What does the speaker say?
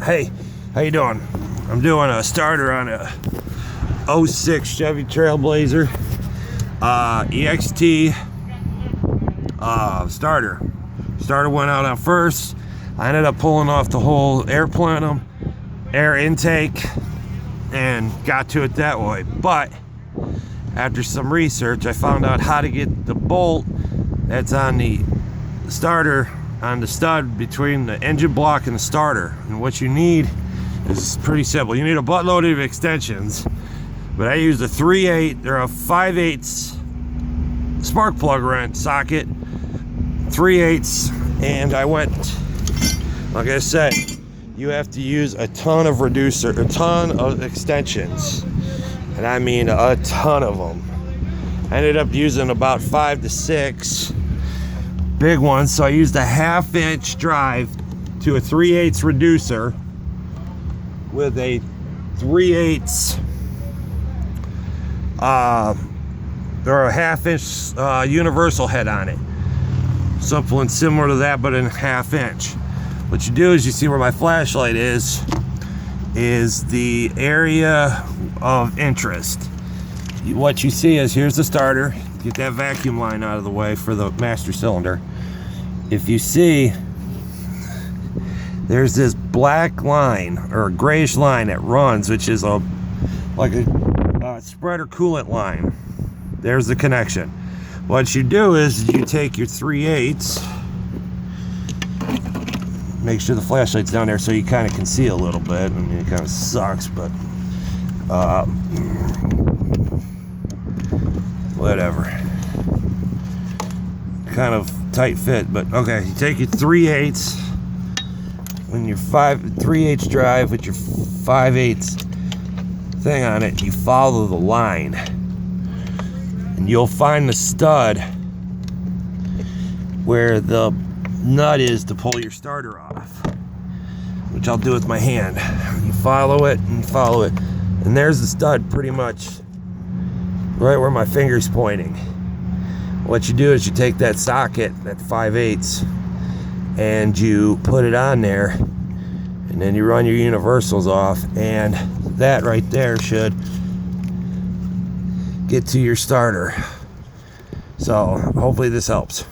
Hey, how you doing? I'm doing a starter on a 06 Chevy Trailblazer EXT starter. Starter went out on first. I ended up pulling off the whole air plenum, air intake, and got to it that way. But after some research, I found out how to get the bolt that's on the starter on the stud between the engine block and the starter. And what you need is pretty simple. You need a buttload of extensions, but I used a 3/8 or a 5/8 spark plug wrench socket, 3/8, and I went, like I said, you have to use a ton of a ton of extensions, and I mean a ton of them. I ended up using about 5 to 6 big ones, so I used a 1/2-inch drive to a 3/8 reducer with a 3/8 or a 1/2-inch universal head on it. Something similar to that, but in 1/2-inch. What you do is, you see where my flashlight is the area of interest. What you see is, here's the starter. Get that vacuum line out of the way for the master cylinder. If you see, there's this black line or a grayish line that runs, which is like a spreader coolant line. There's the connection. What you do is you take your 3/8, make sure the flashlight's down there so you kind of can see a little bit. I mean, it kind of sucks, but whatever. Kind of tight fit, but okay. You take your 3/8 when your 3/8 drive with your 5/8 thing on it. You follow the line, and you'll find the stud where the nut is to pull your starter off, which I'll do with my hand. You follow it and follow it, and there's the stud pretty much right where my finger's pointing. What you do is you take that socket, that 5/8, and you put it on there, and then you run your universals off, and that right there should get to your starter. So hopefully this helps.